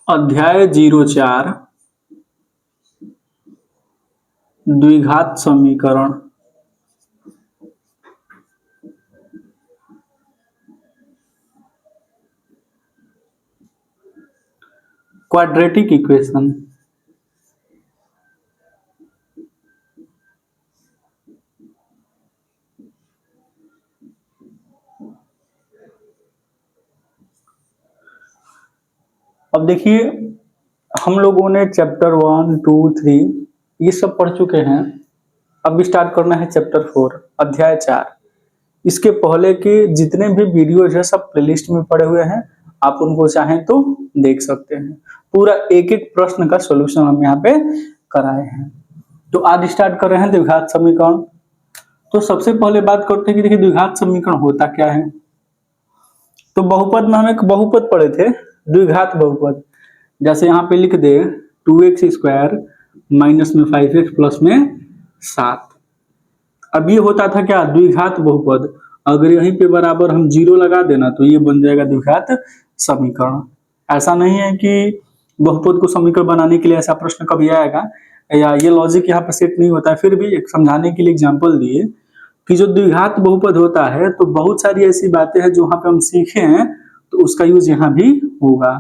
अध्याय 04 द्विघात समीकरण। Quadratic equation. अब देखिए, हम लोगों ने चैप्टर 1, 2, 3 ये सब पढ़ चुके हैं। अब स्टार्ट करना है चैप्टर 4 अध्याय 4। इसके पहले के जितने भी वीडियोज है सब प्लेलिस्ट में पड़े हुए हैं, आप उनको चाहें तो देख सकते हैं। पूरा एक एक प्रश्न का सॉल्यूशन हम यहाँ पे कराए हैं। तो आज स्टार्ट कर रहे हैं द्विघात समीकरण। तो सबसे पहले बात करते हैं कि देखिए द्विघात समीकरण होता क्या है। तो बहुपद में हम एक बहुपद पढ़े थे, द्विघात बहुपद। जैसे यहाँ पे लिख दे 2x² माइनस में 5x प्लस में 7। अब ये होता था क्या, द्विघात बहुपद। अगर यहीं पे बराबर हम 0 लगा देना तो ये बन जाएगा द्विघात समीकरण। ऐसा नहीं है कि बहुपद को समीकरण बनाने के लिए ऐसा प्रश्न कभी आएगा या ये लॉजिक यहाँ पे सेट नहीं होता है। फिर भी एक समझाने के लिए एग्जांपल दिए कि जो द्विघात बहुपद होता है तो बहुत सारी ऐसी बातें हैं जो यहाँ पे हम सीखे हैं, तो उसका यूज यहाँ भी होगा।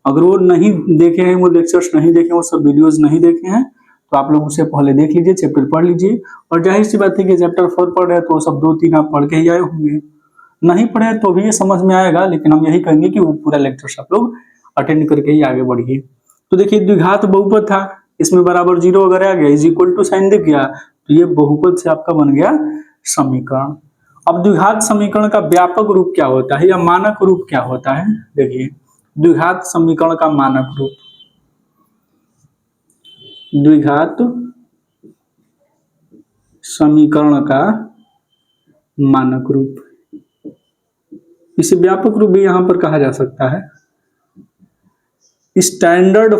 अगर वो नहीं देखे हैं, वो लेक्चर्स नहीं देखे, वो सब वीडियोस नहीं देखे हैं, तो आप लोग उसे पहले देख लीजिए, चैप्टर पढ़ लीजिए। और जाहिर सी बात है कि चैप्टर 4 पढ़ रहे हैं तो वो सब 2-3 आप पढ़ के ही आए होंगे। नहीं पढ़े तो भी ये समझ में आएगा, लेकिन हम यही कहेंगे कि वो पूरा लेक्चर्स आप लोग अटेंड करके ही आगे बढ़िए। तो देखिए द्विघात बहुपद था, इसमें बराबर 0 अगर आ गया, इज इक्वल टू साइन दिख गया, तो ये बहुपद से आपका बन गया समीकरण। अब द्विघात समीकरण का व्यापक रूप क्या होता है या मानक रूप क्या होता है। देखिए द्विघात समीकरण का मानक रूप, द्विघात समीकरण का मानक रूप, इसे व्यापक रूप भी यहां पर कहा जा सकता है। Standard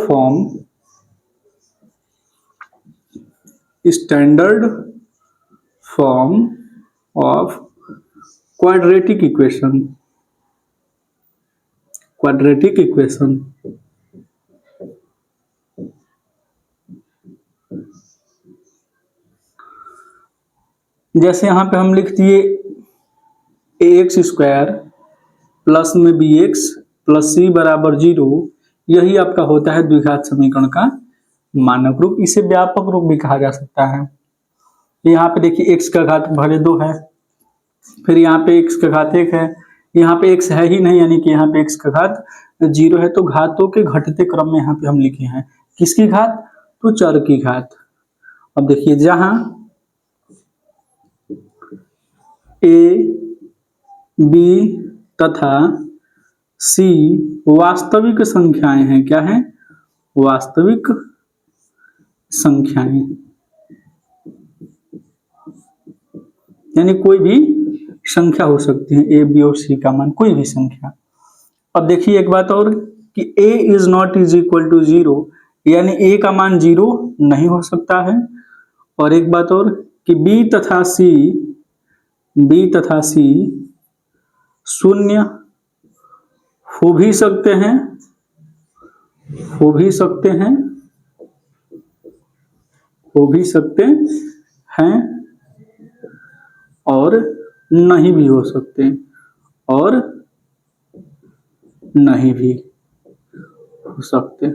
form of quadratic equation. जैसे यहां पे हम लिख दिए ax² प्लस में bx प्लस c बराबर 0, यही आपका होता है द्विघात समीकरण का मानक रूप। इसे व्यापक रूप भी कहा जा सकता है। यहाँ पे देखिए x का घात भरे 2 है, फिर यहाँ पे x का घात 1 है, यहाँ पे x है ही नहीं, यानी कि यहाँ पे x का घात 0 है। तो घातों के घटते क्रम में यहाँ पे हम लिखे हैं किसकी घात, तो चर की घात। अब देखिए जहां a, b तथा c वास्तविक संख्याएं हैं, क्या है, वास्तविक संख्याएं, यानी कोई भी संख्या हो सकती है, a, b और c का मान कोई भी संख्या। अब देखिए एक बात और कि a is not is equal to 0, यानी a का मान 0 नहीं हो सकता है। और एक बात और कि b तथा c शून्य हो भी सकते हैं और नहीं भी हो सकते,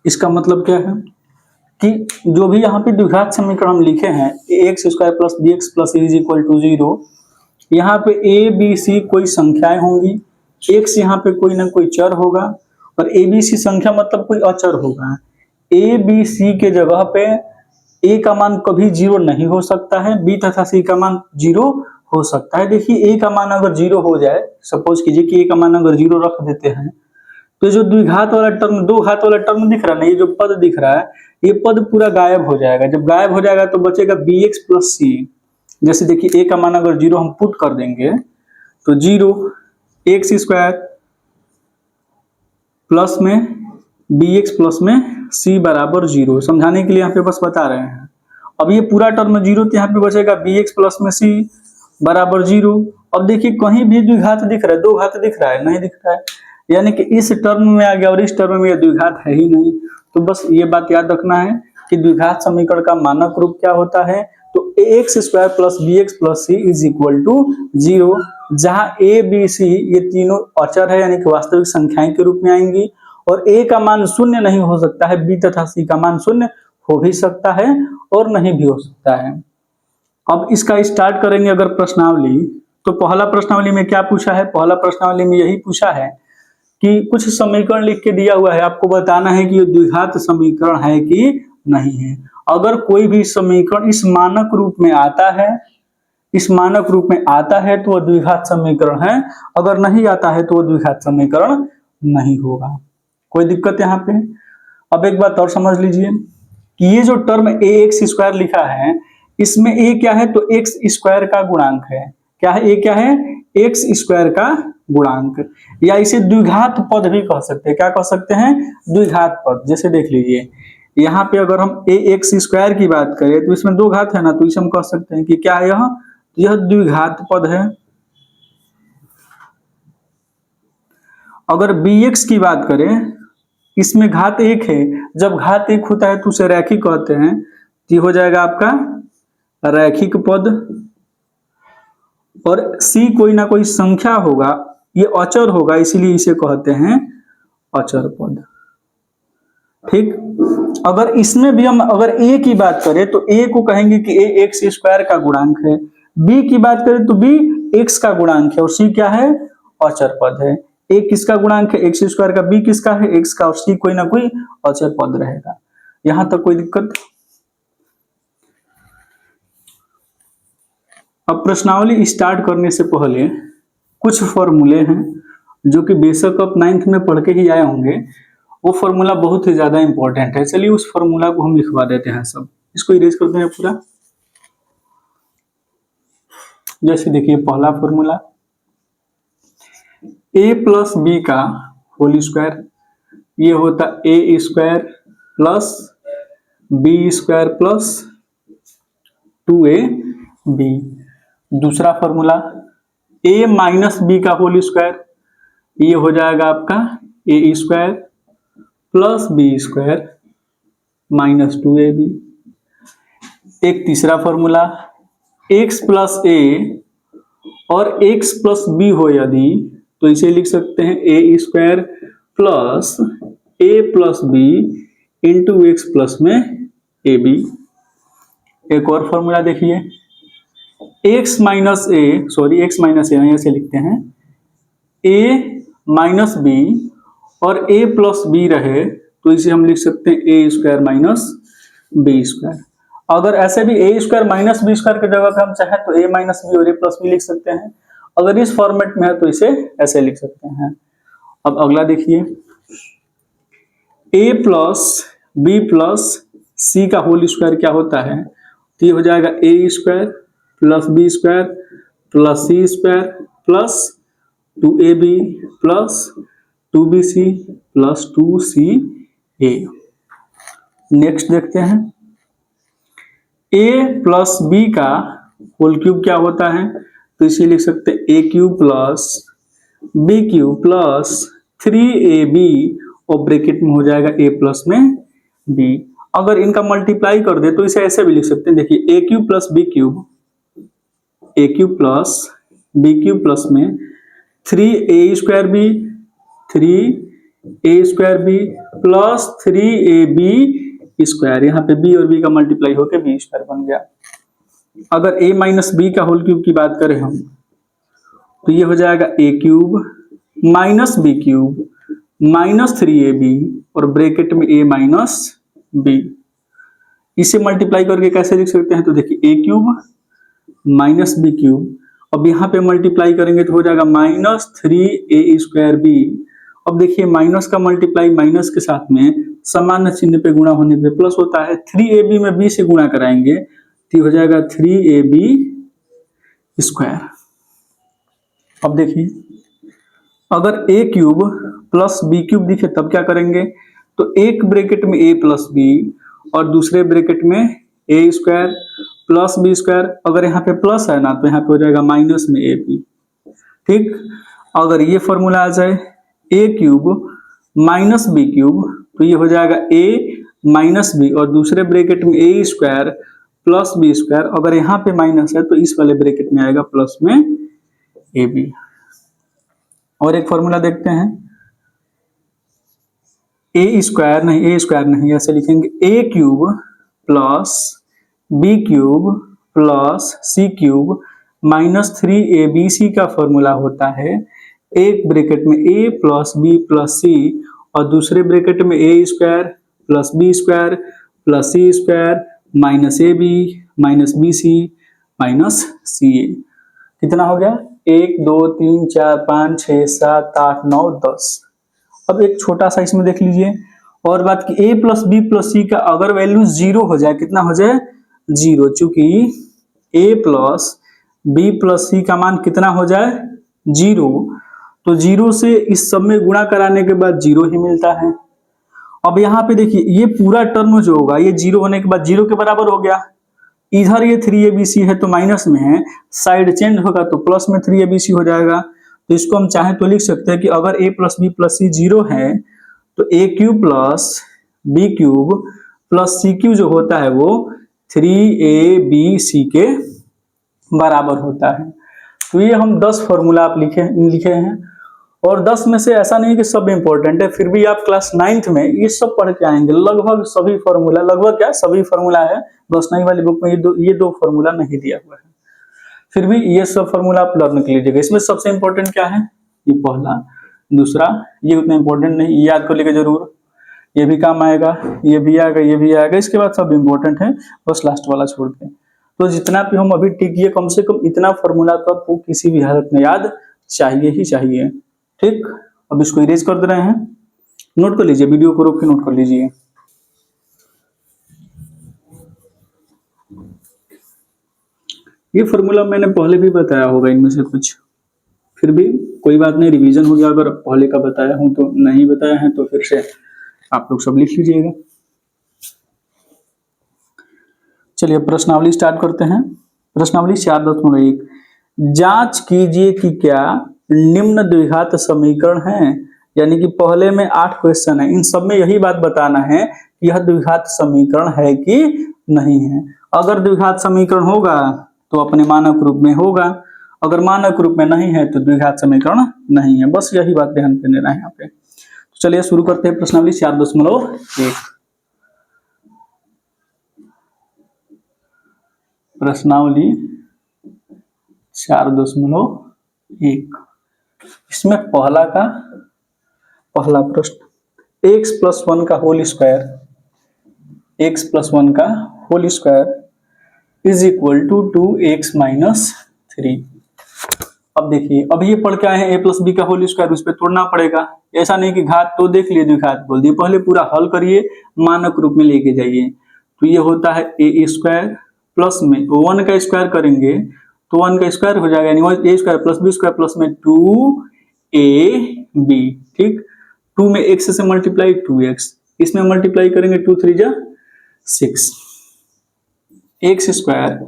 इसका मतलब क्या है कि जो भी यहाँ पे द्विघात समीकरण हम लिखे हैं ax² plus bx plus c is equal to 0, यहाँ पे a, b, c कोई संख्याएं होंगी, x यहाँ पे कोई ना कोई चर होगा, और a, b, c संख्या मतलब कोई अचर होगा। a, b, c के जगह पे a का मान कभी 0 नहीं हो सकता है, b तथा c का मान 0 हो सकता है। देखिए a का मान अगर 0 हो जाए, सपोज कीजिए कि a का मान अगर 0 रख देते हैं, तो जो द्विघात वाला टर्म, दो घात वाला टर्म दिख रहा है ना, ये जो पद दिख रहा है, ये पद पूरा गायब हो जाएगा। जब गायब हो जाएगा तो बचेगा bx प्लस c। जैसे देखिए a का मान अगर 0 हम पुट कर देंगे तो 0 x² प्लस में bx प्लस में c बराबर 0। समझाने के लिए यहाँ पे बस बता रहे हैं। अब ये पूरा टर्म 0, तो यहाँ पे बचेगा bx प्लस में c बराबर 0, अब देखिए कहीं भी द्विघात दिख रहा है, दो घात दिख रहा है, नहीं दिख रहा है, यानी कि इस टर्म में आ गया और इस टर्म में ये द्विघात है ही नहीं। तो बस ये बात याद रखना है कि द्विघात समीकरण का मानक रूप क्या होता है, तो ax square plus B x plus c is equal to 0, जहां a b c ये तीनों अचर है यानी कि वास्तविक संख्याएं के रूप में आएंगी, और a का मान शून्य नहीं हो सकता है, b तथा c का मान शून्य हो भी सकता है और नहीं भी हो सकता है। अब इसका स्टार्ट करेंगे अगर प्रश्नावली, तो पहला प्रश्नावली में क्या पूछा है, पहला प्रश्नावली में यही पूछा है कि कुछ समीकरण लिख के दिया हुआ है, आपको बताना है कि ये द्विघात समीकरण है कि नहीं है। अगर कोई भी समीकरण इस मानक रूप में आता है, इस मानक रूप में आता है तो वह द्विघात समीकरण है, अगर नहीं आता है तो वह द्विघात समीकरण नहीं होगा। कोई दिक्कत यहाँ पे? अब एक बात और समझ लीजिए कि ये जो टर्म ए एक्स स्क्वायर लिखा है, इसमें ए क्या है, तो एक्स स्क्वायर का गुणांक है। क्या है? ए क्या है? एक्स स्क्वायर का गुणांक, या इसे द्विघात पद भी कह सकते हैं। क्या कह सकते हैं? द्विघात पद। जैसे देख लीजिए यहाँ पे अगर हम ए एक्स स्क्वायर की बात करें तो इसमें दो घात है ना, तो इसे हम कह सकते हैं कि क्या है यह द्विघात पद है। अगर बी एक्स की बात करें, इसमें घात एक है, जब घात एक होता है तो उसे रैखिक कहते हैं, तो हो जाएगा आपका रैखिक पद। और सी कोई ना कोई संख्या होगा, ये अचर होगा, इसीलिए इसे कहते हैं अचर पद। ठीक। अगर इसमें भी हम अगर ए की बात करें तो ए को कहेंगे कि ए एक्स स्क्वायर का गुणांक है, बी की बात करें तो बी एक्स का गुणांक है, और सी क्या है? अचर पद है। ए किसका गुणांक है? एक्स स्क्वायर का, बी किसका है? एक्स का, और सी कोई ना कोई अचर पद रहेगा। यहां तक कोई दिक्कत? अब प्रश्नावली स्टार्ट करने से पहले कुछ फॉर्मूले हैं जो कि बेशक आप 9th में पढ़ के ही आए होंगे, वो फॉर्मूला बहुत ही ज्यादा इंपॉर्टेंट है। चलिए उस फॉर्मूला को हम लिखवा देते हैं सब, इसको इरेज करते हैं पूरा। जैसे देखिए पहला फॉर्मूला a प्लस बी का होल स्क्वायर, ये होता A square plus B square plus 2ab। दूसरा फॉर्मूला a माइनस बी का होल स्क्वायर, ये हो जाएगा आपका A square plus B square minus 2ab। एक तीसरा फॉर्मूला x प्लस ए और x प्लस बी हो यदि, तो इसे लिख सकते हैं A square plus A plus B into x plus में ए बी। एक और फॉर्मूला देखिए x minus A, sorry x minus A ऐसे लिखते हैं, a माइनस बी और a प्लस बी रहे तो इसे हम लिख सकते हैं A square minus B square. अगर ऐसे भी A square minus B square की जगह पे हम चाहें तो ए माइनस बी और ए प्लस बी लिख सकते हैं। अगर इस फॉर्मेट में है तो इसे ऐसे लिख सकते हैं। अब अगला देखिए ए प्लस बी प्लस सी का होल स्क्वायर क्या होता है, तो ये हो जाएगा A square plus B square plus C square plus 2ab plus 2bc plus 2ca। Next देखते हैं a प्लस बी का होल क्यूब क्या होता है, तो इसे लिख सकते हैं A cube plus B cube plus 3ab और ब्रैकेट में हो जाएगा a प्लस में b। अगर इनका मल्टीप्लाई कर दे तो इसे ऐसे भी लिख सकते हैं, देखिए A cube plus B cube, A cube plus B cube plus में 3a square B 3a square B plus 3ab square, यहाँ पे b और b का मल्टीप्लाई होकर b स्क्वायर बन गया। अगर a माइनस बी का होल क्यूब की बात करें हम, तो ये हो जाएगा a cube minus b cube minus 3ab और ब्रैकेट में a माइनस बी। इसे मल्टीप्लाई करके कैसे लिख सकते हैं, तो देखिए a cube minus b cube, अब यहाँ पे मल्टीप्लाई करेंगे तो हो जाएगा माइनस 3a स्क्वायर बी। अब देखिए माइनस का मल्टीप्लाई माइनस के साथ में सामान्य चिन्ह पे गुणा होने पे प्लस होता है, 3ab में b से गुणा कराएंगे तो हो जाएगा 3ab स्क्वायर। अब देखिए अगर a cube plus B cube दिखे तब क्या करेंगे, तो एक ब्रैकेट में a प्लस बी और दूसरे ब्रैकेट में a square plus B square. अगर यहाँ पे प्लस है ना तो यहाँ पे हो जाएगा माइनस में ab। ठीक। अगर ये फॉर्मूला आ जाए ए क्यूब माइनस बी क्यूब, तो ये हो जाएगा ए माइनस बी और दूसरे ब्रैकेट में ए स्क्वायर प्लस बी स्क्वायर। अगर यहाँ पे माइनस है तो इस वाले ब्रैकेट में आएगा प्लस में ए बी। और एक फॉर्मूला देखते हैं, ए स्क्वायर नहीं, ऐसे लिखेंगे A cube plus B cube plus C cube minus 3abc का फॉर्मूला होता है एक ब्रैकेट में a plus B plus C और दूसरे ब्रैकेट में a square plus B square plus C square minus A B minus B C minus C A. कितना हो गया? 1 2 3 4 5 6 7 8 9 10। अब एक छोटा सा इसमें देख लीजिए और बात की a प्लस बी प्लस सी का अगर वैल्यू 0 हो जाए, कितना हो जाए? 0। चूंकि a प्लस बी प्लस सी का मान कितना हो जाए? 0, तो 0 से इस सब में गुणा कराने के बाद 0 ही मिलता है। अब यहाँ पे देखिए ये पूरा टर्म जो होगा ये 0 होने के बाद 0 के बराबर हो गया। इधर ये 3abc है तो माइनस में है, साइड चेंज होगा तो प्लस में 3abc हो जाएगा। तो इसको हम चाहें तो लिख सकते हैं कि अगर a plus B plus c 0 है तो a cube plus B cube plus C cube जो होता है वो 3abc के बराबर होता है। तो ये हम 10 फॉर्मूला आप लिखे हैं और 10 में से ऐसा नहीं कि सब इंपॉर्टेंट है, फिर भी आप क्लास 9th में ये सब पढ़ के आएंगे। लगभग सभी फॉर्मूला, लगभग क्या सभी फॉर्मूला है, बस नई वाली बुक में ये दो फॉर्मूला नहीं दिया हुआ है, फिर भी ये सब फॉर्मूला आप लर्न कर लीजिएगा। इसमें सबसे इंपॉर्टेंट क्या है? ये पहला, दूसरा ये उतना इंपॉर्टेंट नहीं, ये याद कर लीजिए जरूर, ये भी काम आएगा, ये भी आएगा, ये भी आएगा, इसके बाद सब इंपॉर्टेंट है, बस लास्ट वाला छोड़ के। तो जितना भी हम अभी टिकिए कम से कम इतना फॉर्मूला तो आपको किसी भी हालत में याद चाहिए ही चाहिए। ठीक, अब इसको इरेज कर दे रहे हैं, नोट कर लीजिए, वीडियो को रोक के नोट कर लीजिए। ये फॉर्मूला मैंने पहले भी बताया होगा इनमें से कुछ, फिर भी कोई बात नहीं, रिवीजन हो गया। अगर पहले का बताया हूं तो नहीं बताया है तो फिर से आप लोग सब लिख लीजिएगा। चलिए प्रश्नावली स्टार्ट करते हैं। प्रश्नावली 4.1, जांच कीजिए कि क्या निम्न द्विघात समीकरण है। यानी कि पहले में 8 क्वेश्चन है, इन सब में यही बात बताना है कि यह द्विघात समीकरण है कि नहीं है। अगर द्विघात समीकरण होगा तो अपने मानक रूप में होगा, अगर मानक रूप में नहीं है तो द्विघात समीकरण नहीं है। बस यही बात ध्यान पे देना है यहाँ पे। तो चलिए शुरू करते हैं प्रश्नावली 4.1। प्रश्नावली 4.1, इसमें पहला प्रश्न, x प्लस 1 का होल स्क्वायर, x प्लस 1 का whole square is equal to 2x minus 3। अब देखिए, अब ये पढ़ के आए हैं a प्लस बी का होल स्क्वायर, उस पर तोड़ना पड़ेगा। ऐसा नहीं कि घात तो देख लिए द्विघात बोल दिए, पहले पूरा हल करिए, मानक रूप में लेके जाइए। तो ये होता है a स्क्वायर प्लस में 1 का स्क्वायर करेंगे तो 1 का स्क्वायर हो जाएगा, यानी a square plus B square plus में 2ab। ठीक, 2 में x से मल्टीप्लाई 2x, इसमें मल्टीप्लाई करेंगे 2 3 जा 6, x स्क्वायर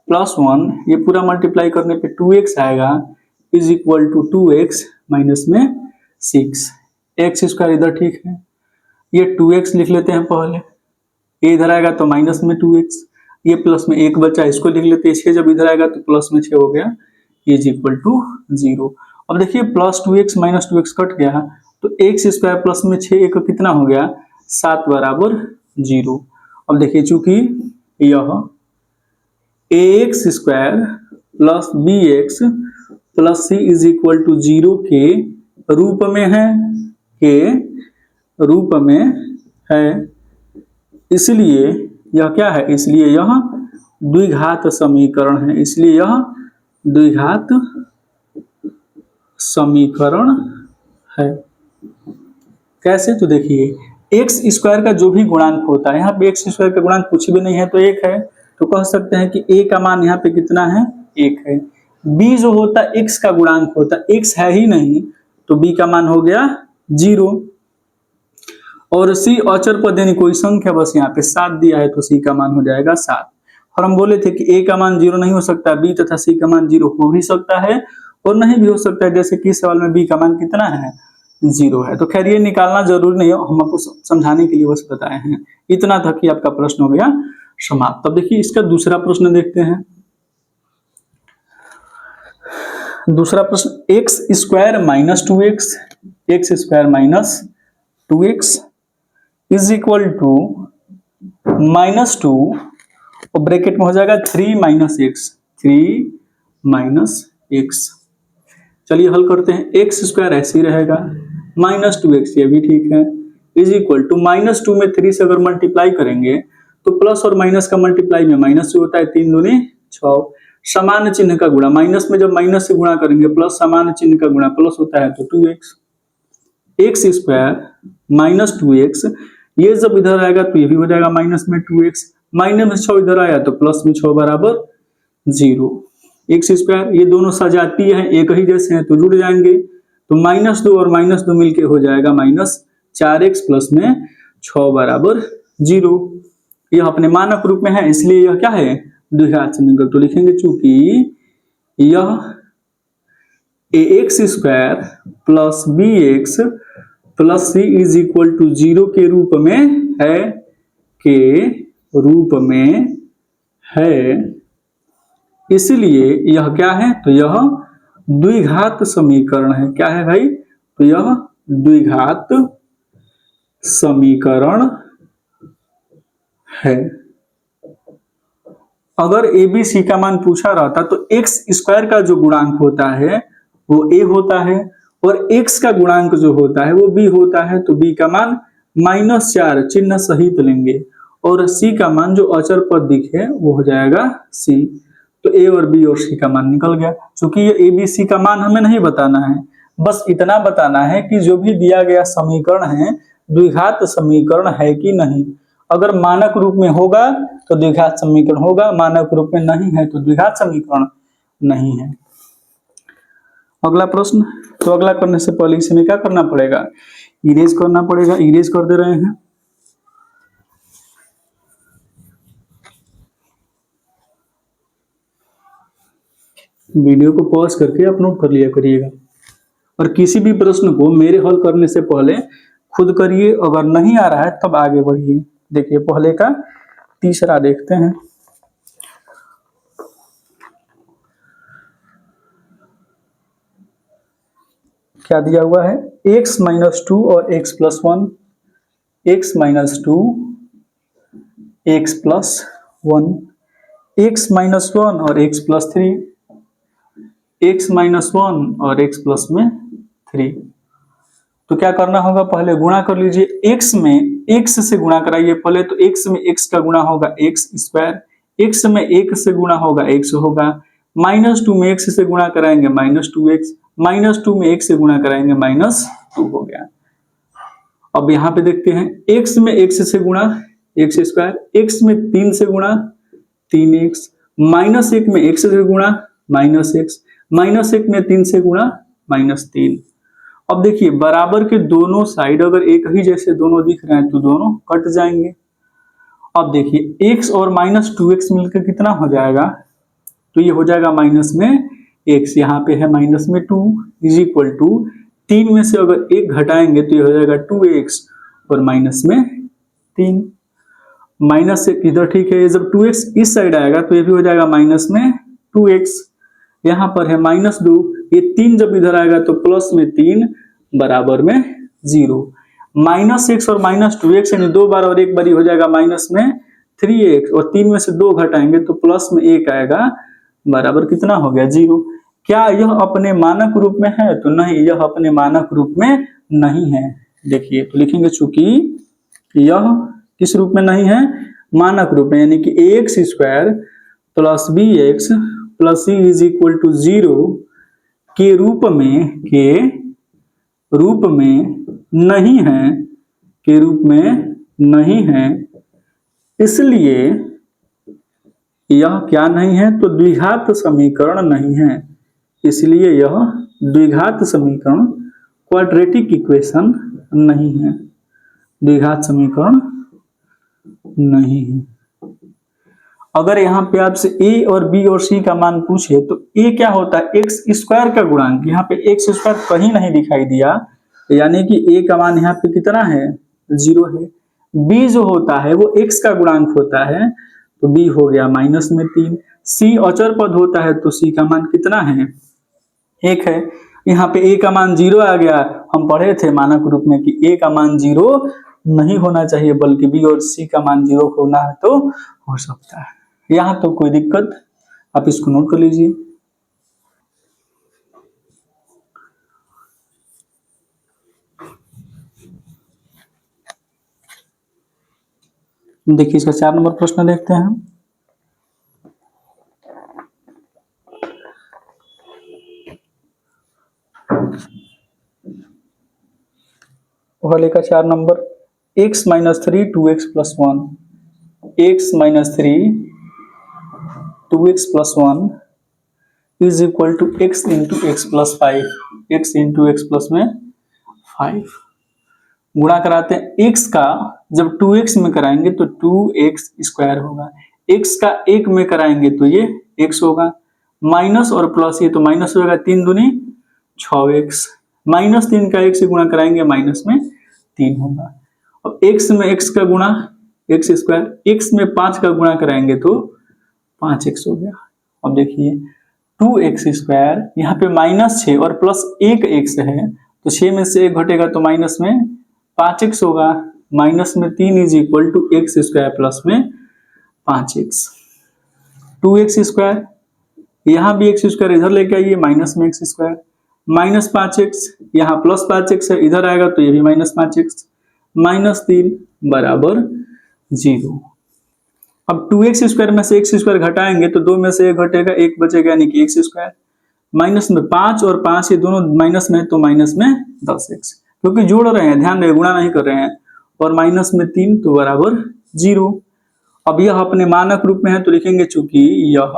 प्लस 1, ये पूरा मल्टीप्लाई करने पे 2x आएगा is equal to 2x minus में 6, x स्क्वायर इधर ठीक है, ये 2x लिख लेते हैं पहले, ये इधर आएगा तो माइनस में 2x, ये प्लस में 1 बचा, इसको लिख लेते हैं, 6 जब इधर आएगा तो प्लस में 6 हो गया, ये इज इक्वल टू 0। अब देखिए plus 2x minus 2x cut गया तो x स्क्वायर प्लस में 6 एक कितना हो गया 7 बराबर 0। अब देखिए चूंकि यह ax square plus bx plus c is equal to 0 के रूप में है, इसलिए यह क्या है, इसलिए यह द्विघात समीकरण है, इसलिए यह द्विघात समीकरण है। कैसे? तो देखिए एक्स स्क्वायर का जो भी गुणांक होता है, यहाँ पे एक्स स्क्वायर का गुणांक कुछ भी नहीं है तो 1 है, तो कह सकते हैं कि a का मान यहाँ पे कितना है 1 है। b जो होता है x का गुणांक होता है, x है ही नहीं तो b का मान हो गया 0। और c अचर पद यानी कोई संख्या, बस यहाँ पे 7 दिया है तो c का मान हो जाएगा 7। और हम बोले थे कि a का मान 0 नहीं हो सकता, b तथा c का मान 0 हो भी सकता है, और नहीं भी हो सकता है, जैसे कि इस सवाल में b का मान कितना है, 0 है। तो खैर ये निकालना जरूरी नहीं है, हम आपको समझाने के लिए बस बताए हैं। इतना तक ही आपका प्रश्न हो गया समाप्त। अब देखिए इसका दूसरा प्रश्न देखते हैं। दूसरा प्रश्न, x square minus 2x, x square minus 2x is equal to -2 और ब्रैकेट में हो जाएगा 3 माइनस एक्स, 3 माइनस एक्स। चलिए हल करते हैं। एक्स स्क्वायर ऐसे ही रहेगा, -2x ये भी ठीक है, इज इक्वल टू -2 में 3 से अगर मल्टीप्लाई करेंगे तो प्लस और माइनस का मल्टीप्लाई में माइनस से होता है, 3 दूनी 6, समान चिन्ह का गुणा, माइनस में जब माइनस से गुणा करेंगे प्लस समान चिन्ह का गुणा प्लस होता है तो 2x, x square minus 2x, ये जब इधर आएगा तो ये भी हो जाएगा माइनस में 2x, माइनस में 6 इधर आया तो प्लस में 6 बराबर 0। एक्स स्क्वायर ये दोनों सजातीय हैं, एक ही जैसे हैं तो जुड़ जाएंगे, तो -2 और -2 मिलके हो जाएगा -4x प्लस में 6 बराबर 0। यह अपने मानक रूप में है इसलिए यह क्या है, द्विघात समीकरण। तो लिखेंगे चूंकि यह ax square plus bx plus c is equal to 0 के रूप में है, के रूप में है, इसलिए यह क्या है, तो यह द्विघात समीकरण है। क्या है भाई, तो यह द्विघात समीकरण है। अगर ए बी सी का मान पूछा रहता तो एक्स स्क्वायर का जो गुणांक होता है वो a होता है और x का गुणांक जो होता है वो b होता है, तो b का मान -4 चिन्ह सहित लेंगे और c का मान जो अचर पद दिखे वो हो जाएगा c। तो a और b और c का मान निकल गया। क्योंकि ये a b c का मान हमें नहीं बताना है, बस इतना बताना है कि जो भी दिया गया समीकरण है द्विघात समीकरण है कि नहीं। अगर मानक रूप में होगा तो द्विघात समीकरण होगा, मानक रूप में नहीं है तो द्विघात समीकरण नहीं है। अगला प्रश्न, तो अगला करने से पहले इसमें क्या करना पड़ेगा, इरेज करना पड़ेगा। इरेज कर दे रहे हैं। वीडियो को पॉज करके आप नोट कर लिया करिएगा और किसी भी प्रश्न को मेरे हल करने से पहले खुद करिए, अगर नहीं आ रहा है तब आगे बढ़िए। देखिए पहले का तीसरा देखते हैं। क्या दिया हुआ है, x -2 और x + 1, x -2 x + 1, x -1 और x + 3, x -1 और x प्लस में 3। तो क्या करना होगा, पहले गुणा कर लीजिए। x में x से गुणा कराइए पहले, तो x में x का गुणा होगा x स्क्वायर, x में 1 से गुणा होगा x होगा, -2 में x से गुणा कराएंगे -2x, -2 में 1 से गुणा कराएंगे -2 हो गया। अब यहाँ पे देखते हैं, x में x से गुणा x स्क्वायर, x में 3 से गुणा 3x, -1 में x से गुणा -x, -1 में 3 से गुणा -3। अब देखिए बराबर के दोनों साइड अगर एक ही जैसे दोनों दिख रहे हैं तो दोनों कट जाएंगे। अब देखिए x और -2x मिलकर कितना हो जाएगा, तो ये हो जाएगा माइनस में x, यहाँ पे है माइनस में 2 इज इक्वल टू 3 में से अगर 1 घटाएंगे तो ये हो जाएगा 2x और माइनस में 3, माइनस से इधर ठीक है, जब 2x इस साइड आएगा तो ये भी हो जाएगा माइनस में 2x, यहाँ पर है -2, ये 3 जब इधर आएगा तो प्लस में 3 बराबर में 0, -x और -2x यानी 2 बार और 1 बारी हो जाएगा माइनस में 3x और 3 में से 2 घटाएंगे तो प्लस में 1 आएगा बराबर कितना हो गया 0। क्या यह अपने मानक रूप में है, तो नहीं, यह अपने मानक रूप में नहीं है। देखिए तो लिखेंगे चूंकि यह किस रूप में नहीं है, मानक रूप में, यानी कि ax square plus bx plus c is equal to 0 के रूप में नहीं है, के रूप में नहीं है, इसलिए यह क्या नहीं है, तो द्विघात समीकरण नहीं है, इसलिए यह द्विघात समीकरण क्वाड्रेटिक इक्वेशन नहीं है, द्विघात समीकरण नहीं है। अगर यहाँ पे आपसे a और b और c का मान पूछे तो a क्या होता है, एक्स स्क्वायर का गुणांक। यहाँ पे एक्स स्क्वायर कहीं नहीं दिखाई दिया, यानी कि a का मान यहाँ पे कितना है, 0 है। b जो होता है वो x का गुणांक होता है, तो b हो गया माइनस में 3। c अचर पद होता है, तो c का मान कितना है, 1 है। यहाँ पे a का मान 0 आ गया। हम पढ़े थे मानक रूप में कि a का मान 0 नहीं होना चाहिए, बल्कि b और c का मान 0 होना है तो हो सकता है। यहाँ तो कोई दिक्कत, आप इसको नोट कर लीजिए। देखिए इसका 4 नंबर प्रश्न देखते हैं। पहले का 4 number, x minus 3 2x plus 1, x minus 3 2x plus 1 is equal to x into x plus 5, x into x plus में 5। गुणा कराते हैं x का, जब 2x में कराएंगे तो 2x स्क्वायर होगा, x का 1 में कराएंगे तो ये x होगा, माइनस और प्लस ये तो माइनस होगा, 3 दूनी 6x, माइनस 3 का 1 से गुणा कराएंगे माइनस में 3 होगा। अब x में x का गुणा x स्क्वायर, x में 5 का गुणा कराएंगे तो 5x हो गया। अब देखिए 2x स्क्वायर, यहाँ पे माइनस 6 और प्लस 1 x है, तो 6 में से 1 घटेगा तो माइनस में 5x होगा, माइनस में 3 is equal to x square plus में 5x। 2x स्क्वायर, यहाँ भी x स्क्वायर इधर लेके आइए, माइनस में x स्क्वायर, माइनस 5x, यहाँ प्लस 5x है, इधर आएगा तो ये भी माइनस 5x, माइनस 3 बराबर 0। अब 2x स्क्वायर में से x स्क्वायर घटाएंगे तो 2 में से 1 घटेगा, 1 बचेगा, यानी कि x स्क्वायर, माइनस में 5 और 5 ये दोनों माइनस में, तो माइनस में 10x, क्योंकि जोड़ रहे हैं, ध्यान रहे गुणा नहीं कर रहे हैं, और माइनस में 3 तो बराबर 0। अब यह अपने मानक रूप में है तो लिखेंगे, चूंकि यह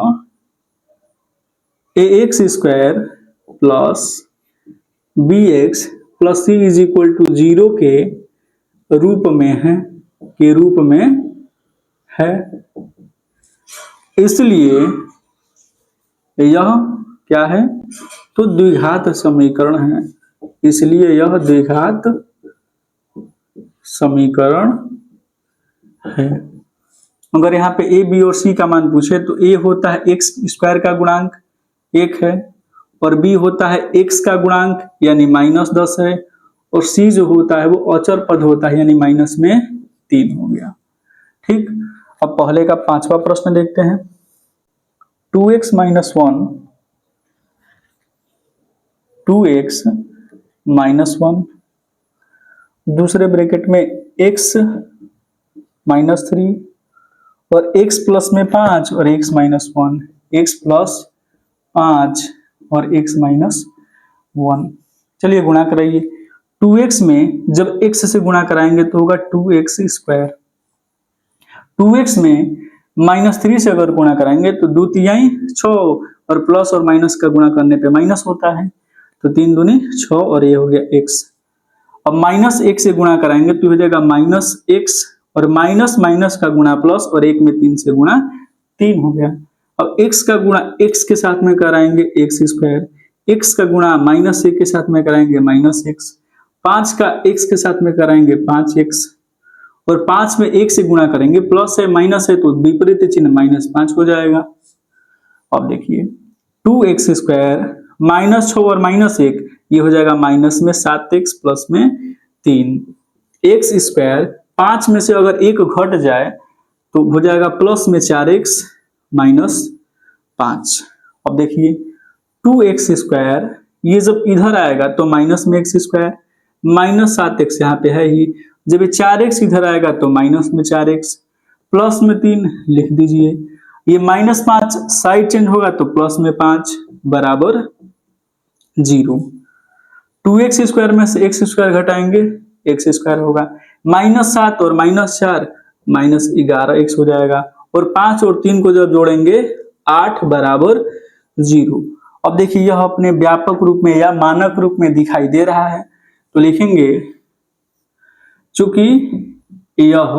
ax square plus bx plus c is equal to 0 के रूप में है, है, इसलिए यह क्या है, तो द्विघात समीकरण है, इसलिए यह द्विघात समीकरण है। अगर यहाँ पे a b और c का मान पूछे तो a होता है x स्क्वायर का गुणांक 1 है, और b होता है x का गुणांक यानी माइनस 10 है, और c जो होता है वो अचर पद होता है, यानी माइनस में 3 हो गया। ठीक, अब पहले का 5वां प्रश्न देखते हैं। 2x माइनस 1, 2x माइनस 1, दूसरे ब्रैकेट में x माइनस 3 और x प्लस में 5 और x माइनस 1, x प्लस 5 और x माइनस 1। चलिए गुणा कराइए। 2x में जब x से गुणा कराएंगे तो होगा 2x स्क्वायर, 2x में माइनस 3 से अगर गुणा कराएंगे तो 2 तिहाई 6, और प्लस और माइनस का गुणा करने पे माइनस होता है, तो 3 दूनी 6 और ये हो गया x। अब माइनस 1 से गुणा कराएंगे तो हो जाएगा माइनस x, और माइनस माइनस का गुणा प्लस, और 1 में 3 से गुणा 3 हो गया। अब x का गुणा x के साथ में कराएंगे x स्क्वायर, x का गुणा माइनस 1 के साथ में कराएंगे माइनस x, 5 का x के साथ में कराएंगे 5x, और 5 में 1 से गुणा करेंगे, प्लस है माइनस है तो विपरीत चिन्ह माइनस 5 हो जाएगा। अब देखिए 2x स्क्वायर माइनस 6 और माइनस 1 ये हो जाएगा माइनस में 7x प्लस में 3, x स्क्वायर 5 में से अगर 1 घट जाए तो हो जाएगा प्लस में 4x माइनस 5। अब देखिए 2x स्क्वायर ये जब इधर आएगा तो माइनस में x स्क्वायर, माइनस 7x यहाँ पे है ही, जब ये 4x इधर आएगा तो माइनस में 4x, प्लस में 3 लिख दीजिए, ये माइनस 5 साइड चेंज होगा तो प्लस में 5 बराबर 0। 2x स्क्वायर में से x स्क्वायर घटाएंगे x स्क्वायर होगा, माइनस 7 और माइनस 4 माइनस 11x हो जाएगा, और 5 और 3 को जब जोड़ेंगे 8 बराबर 0। अब देखिए यह अपने व्यापक रूप में या मानक रूप में दिखाई दे रहा है, तो लिखेंगे चूंकि यह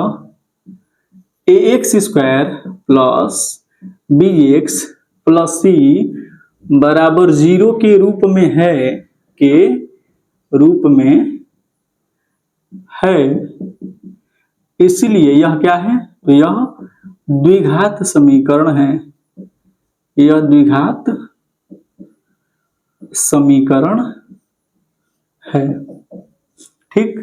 ax square plus B x plus C बराबर 0 के रूप में है, के रूप में है, इसलिए यह क्या है, तो यह द्विघात समीकरण है, यह द्विघात समीकरण है। ठीक,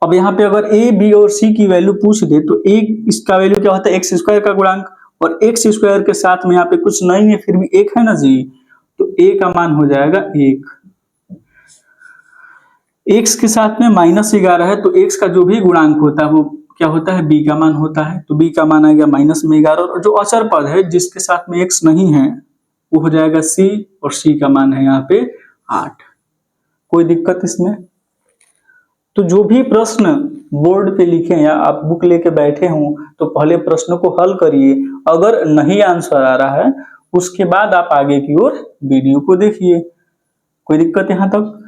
अब यहाँ पे अगर ए बी और सी की वैल्यू पूछ दे तो ए इसका वैल्यू क्या होता है, एक्स स्क्वायर का गुणांक, और एक्स स्क्वायर के साथ में यहाँ पे कुछ नहीं है फिर भी एक है ना जी, तो ए का मान हो जाएगा 1। एक्स के साथ में -11 है तो एक्स का जो भी गुणांक होता है वो क्या होता है, बी का मान होता है, तो बी का मान आ गया -11, और जो अचर पद है जिसके साथ में एक्स नहीं है वो हो जाएगा सी, और सी का मान है यहाँ पे 8। कोई दिक्कत इसमें? तो जो भी प्रश्न बोर्ड पे लिखे या आप बुक लेके बैठे हों तो पहले प्रश्न को हल करिए, अगर नहीं आंसर आ रहा है उसके बाद आप आगे की ओर वीडियो को देखिए। कोई दिक्कत यहां तक?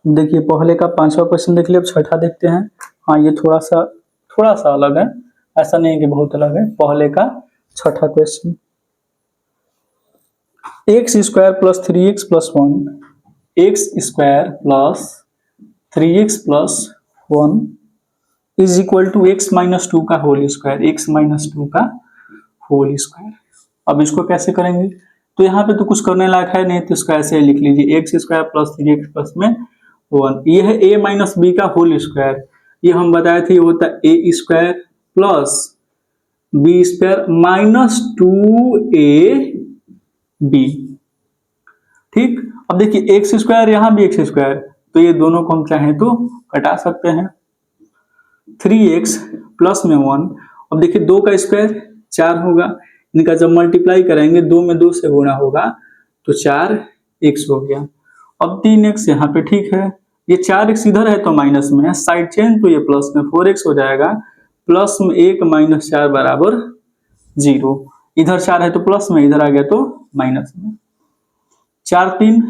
देखिए पहले का 5वां क्वेश्चन देख लिया, अब छठा देखते हैं। हाँ ये थोड़ा सा अलग है, ऐसा नहीं है कि बहुत अलग है। पहले का छठा question, x square plus 3x plus 1, x square plus 3x plus 1 is equal to x minus 2 का होल स्क्वायर, एक्स माइनस 2 का होल स्क्वायर। अब इसको कैसे करेंगे, तो यहाँ पे तो कुछ करने लायक है नहीं, तो इसको ऐसे लिख लीजिए, x square plus 3x plus में 1, ये है a माइनस बी का होल स्क्वायर, ये हम बताए थे ये होता है A square plus B square minus 2ab। ठीक, अब देखिए एक्स स्क्वायर यहां भी एक्स स्क्वायर, तो ये दोनों को हम चाहें तो घटा सकते हैं। 3x प्लस में 1, अब देखिए 2 का स्क्वायर 4 होगा, इनका जब मल्टीप्लाई करेंगे 2 में 2 से गुणा होगा तो 4x हो गया। अब 3x यहाँ पे ठीक है, ये 4x इधर है तो माइनस में है, साइड चेंज तो ये प्लस में 4x हो जाएगा, प्लस में 1 माइनस 4 बराबर 0, इधर 4 है तो प्लस में, इधर आ गया तो माइनस में, 4 3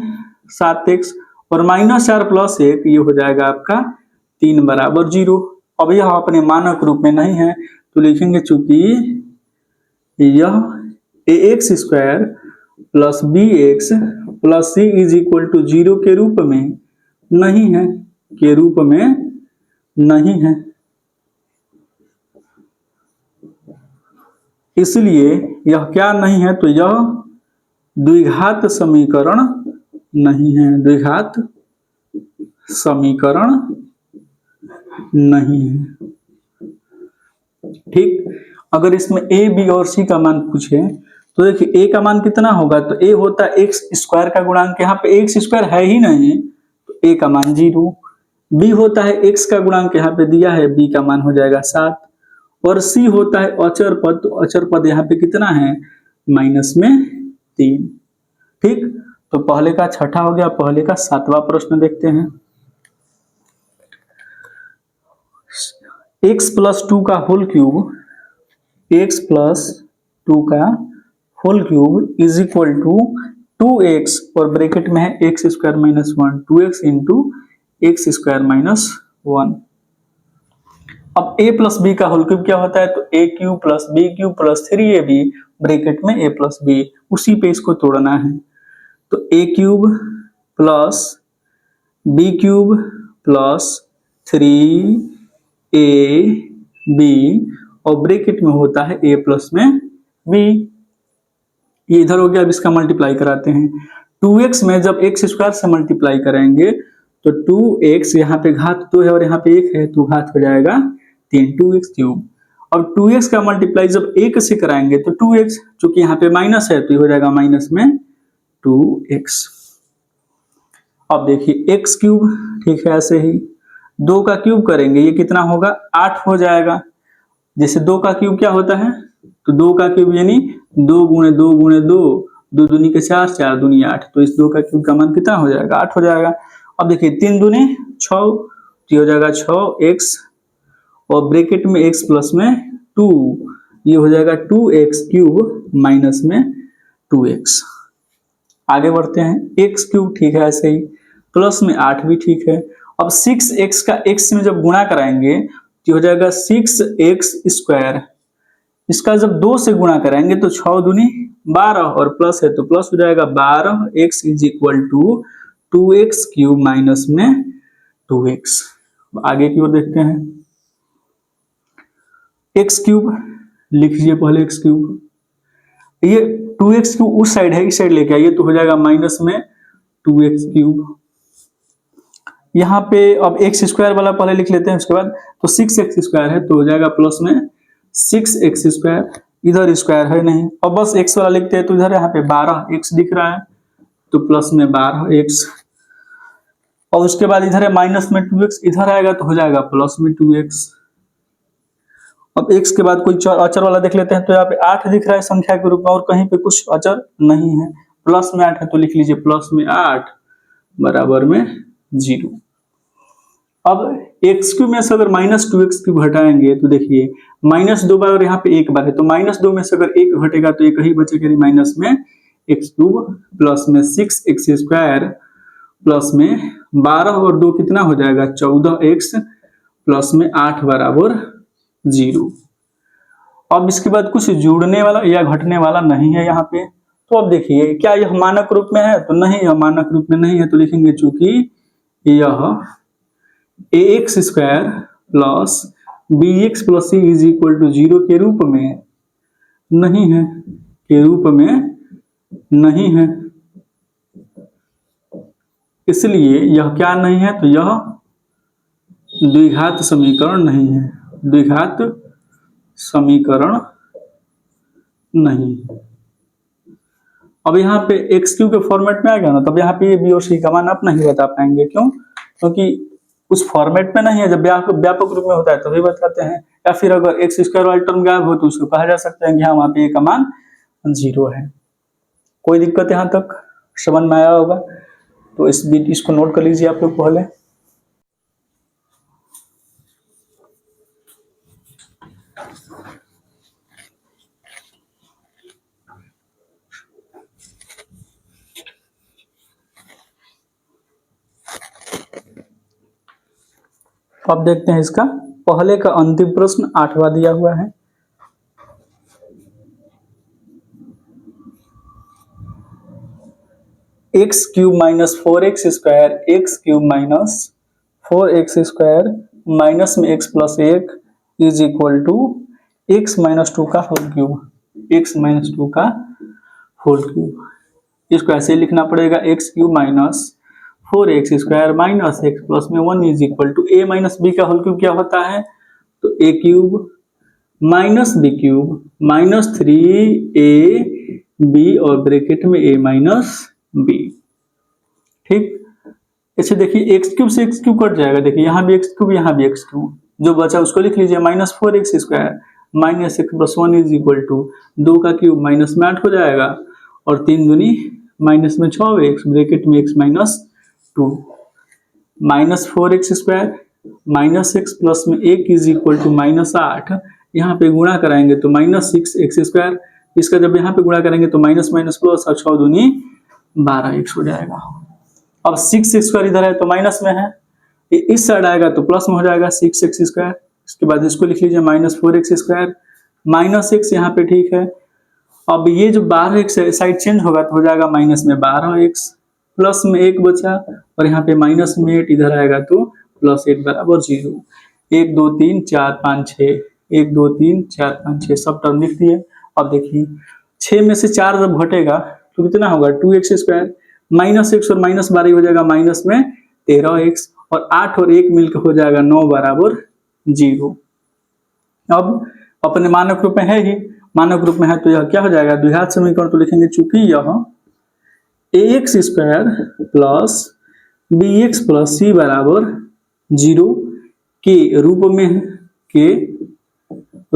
7x और माइनस 4 प्लस 1 ये हो जाएगा आपका 3 बराबर 0। अब यह अपने मानक रूप में नहीं है तो लिखेंगे चूंकि यह ax square plus bx plus c is equal to 0 के रूप में नहीं है, के रूप में नहीं है, इसलिए यह क्या नहीं है, तो यह द्विघात समीकरण नहीं है, द्विघात समीकरण नहीं है। ठीक, अगर इसमें a b और c का मान पूछे तो देखिए a का मान कितना होगा, तो a होता है एक्स स्क्वायर का गुणांक, यहाँ पे एक्स स्क्वायर है ही नहीं तो a का मान 0, b होता है x का गुणांक, यहाँ पे दिया है b का मान हो जाएगा 7, और c होता है अचर पद, तो अचर पद यहाँ पे कितना है माइनस में 3। ठीक, तो पहले का छठा हो गया, पहले का 7वां प्रश्न देखते हैं। x प्लस 2 का होल क्यूब, x प्लस 2 का whole cube is equal to 2x और ब्रैकेट में है x square minus 1, 2x into x square minus 1। अब a प्लस बी का होल क्यूब क्या होता है, तो a cube plus B cube plus 3ab bracket में a प्लस बी, उसी पे इसको तोड़ना है, तो a cube plus B cube plus 3ab और ब्रैकेट में होता है a प्लस में b, ये इधर हो गया। अब इसका मल्टीप्लाई कराते हैं, 2x में जब x स्क्वायर से मल्टीप्लाई करेंगे तो 2x यहाँ पे घात 2 है और यहाँ पे 1 है तो घात हो जाएगा 3, 2x क्यूब। अब 2x का मल्टीप्लाई जब 1 से कराएंगे तो 2x, चूंकि यहाँ पे माइनस है तो ये हो जाएगा माइनस में 2x। अब देखिए x क्यूब, ठीक है, ऐसे ही 2 का क्यूब करेंगे ये कितना होगा 8 हो जाएगा। जैसे 2 का क्यूब क्या होता है, तो 2 का क्यूब यानी 2 गुणे 2 गुणे 2, 2 दूनी के 4, 4 दूनी 8, तो इस 2 का क्यूब का मान कितना हो जाएगा 8 हो जाएगा। अब देखिए 3 दूनी 6, तो हो जाएगा 6x और ब्रैकेट में x प्लस में 2, ये हो जाएगा 2x क्यूब माइनस में 2x। आगे बढ़ते हैं, x क्यूब ठीक है ऐसे ही, प्लस में 8 भी ठीक है। अब 6x का x में जब गुणा कराएंगे तो हो जाएगा 6x स्क्वायर। इसका जब 2 से गुणा कराएंगे तो 6 दूनी 12 और प्लस है तो प्लस हो जाएगा 12x is equal to 2x cube minus में 2x। आगे की ओर देखते हैं, x क्यूब लिख लीजिए पहले, x क्यूब, ये 2x क्यूब उस साइड है, इस साइड लेके आइए तो हो जाएगा माइनस में 2x क्यूब। यहाँ पे अब x स्क्वायर वाला पहले लिख लेते हैं, उसके बाद तो 6x स्क्वायर है तो हो जाएगा प्लस में 6x स्क्वायर, इधर स्क्वायर है नहीं, अब बस x वाला लिखते हैं तो इधर यहाँ पे 12x दिख रहा है तो प्लस में 12x, और उसके बाद इधर है माइनस में 2x, इधर आएगा तो हो जाएगा प्लस में 2x। अब x के बाद कोई अचर वाला देख लेते हैं तो यहाँ पे 8 दिख रहा है संख्या के रूप में और कहीं पे कुछ अचर नहीं है, प्लस में 8 है तो लिख लीजिए प्लस में 8 बराबर में 0। अब x क्यूब में से अगर माइनस 2x क्यूब हटाएंगे तो देखिए माइनस 2 बार और यहाँ पे 1 बार है तो माइनस 2 में से अगर 1 घटेगा तो एक ही बचेगा माइनस में x क्यूब प्लस में 6x स्क्वायर प्लस में 12 और 2 कितना हो जाएगा 14x प्लस में 8 बराबर 0। अब इसके बाद कुछ जुड़ने वाला या घटने वाला नहीं है यहाँ पे, तो अब देखिए क्या यह मानक रूप में है, तो नहीं, यह मानक रूप में नहीं है तो लिखेंगे चूंकि यह ax square plus bx plus c is equal to 0 के रूप में नहीं है, के रूप में नहीं है, इसलिए यह क्या नहीं है, तो यह द्विघात समीकरण नहीं है, द्विघात समीकरण नहीं। अब यहाँ पे एक्स क्यू के फॉर्मेट में आ गया ना, तब यहाँ पे बी और सी का मान आप नहीं बता पाएंगे, क्यों, क्योंकि उस फॉर्मेट में नहीं है, जब व्यापक रूप में होता है तभी बताते हैं, या फिर अगर एक्स स्क्वायर वाला टर्म गायब हो तो उसको कहा जा सकता है कि हाँ वहां पे का मान 0 है। कोई दिक्कत यहाँ तक समझ में आया होगा, तो इसको नोट कर लीजिए आप लोग पहले। अब देखते हैं इसका पहले का अंतिम प्रश्न 8वां दिया हुआ है। X cube minus 4x square, x cube minus 4x square minus में x plus 1 is equal to x minus 2 का होल क्यूब, x माइनस 2 का होल क्यूब। इसको ऐसे लिखना पड़ेगा, x cube minus 4x square minus x plus में 1 is equal to a minus b का whole cube क्या होता है, तो a cube minus b cube minus 3ab और ब्रैकेट में a माइनस b। ठीक, इसे देखिए x क्यूब से x क्यूब कट जाएगा, देखिए यहाँ भी x क्यूब यहाँ भी x क्यूब, जो बचा उसको लिख लीजिए minus 4x square minus x plus 1 is equal to 2 का क्यूब माइनस में 8 हो जाएगा और 3 दूनी माइनस में 6x ब्रैकेट में x minus 2 minus 4x square minus x plus में 1 इज इक्वल टू माइनस 8, यहाँ पे गुणा कराएंगे तो माइनस 6x स्क्वायर, इसका जब यहाँ पे गुणा करेंगे तो माइनस माइनस प्लस और 6 दूनी 12x हो जाएगा। अब 6x स्क्वायर इधर है तो माइनस में है, इस साइड आएगा तो प्लस में हो जाएगा 6x स्क्वायर, इसके बाद इसको लिख लीजिए minus 4x square minus x यहाँ पे ठीक है। अब ये जो 12x साइड चेंज होगा तो हो जाएगा माइनस में 12x प्लस में 1 बचा और यहाँ पे माइनस में 8 इधर आएगा तो प्लस 8 बराबर 0। 1 2 3 4 5 6 1 2 3 4 5 6 सब टर्म लिख दिए। अब देखिए 6 में से 4 जब घटेगा तो कितना होगा 2x स्क्वायर माइनस x और माइनस 12 हो जाएगा माइनस में 13x और 8 और 1 मिलकर हो जाएगा 9 बराबर 0। अब अपने मानक रूप में है ही, मानक रूप में है तो यह क्या हो जाएगा द्विघात समीकरण, तो लिखेंगे चूंकि यह ax square plus bx plus c बराबर 0 के रूप में है, के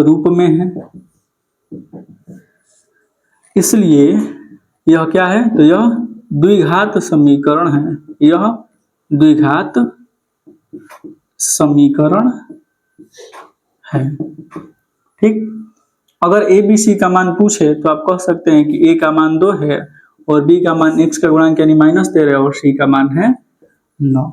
रूप में है, इसलिए यह क्या है, तो यह द्विघात समीकरण है, यह द्विघात समीकरण है। ठीक, अगर ए बी सी का मान पूछे तो आप कह सकते हैं कि ए का मान 2 है और बी का मान x का गुणांक यानी -13 और सी का मान है 9।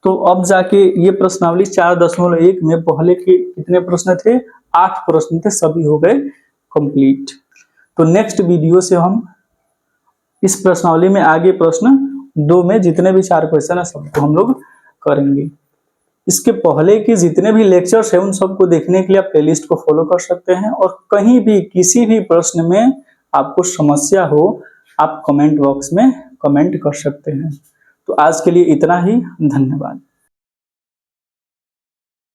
तो अब जाके ये प्रश्नावली 4.1 में पहले के कितने प्रश्न थे? 8 प्रश्न थे, सभी हो गए कंप्लीट। तो नेक्स्ट वीडियो से हम इस प्रश्नावली में आगे प्रश्न 2 में जितने भी 4 क्वेश्चन है सबको हम लोग करेंगे। इसके पहले के जितने भी लेक्चर्स हैं उन सबको देखने के लिए आप प्लेलिस्ट को फॉलो कर सकते हैं, और कहीं भी किसी भी प्रश्न में आपको समस्या हो आप कमेंट बॉक्स में कमेंट कर सकते हैं। तो आज के लिए इतना ही, धन्यवाद।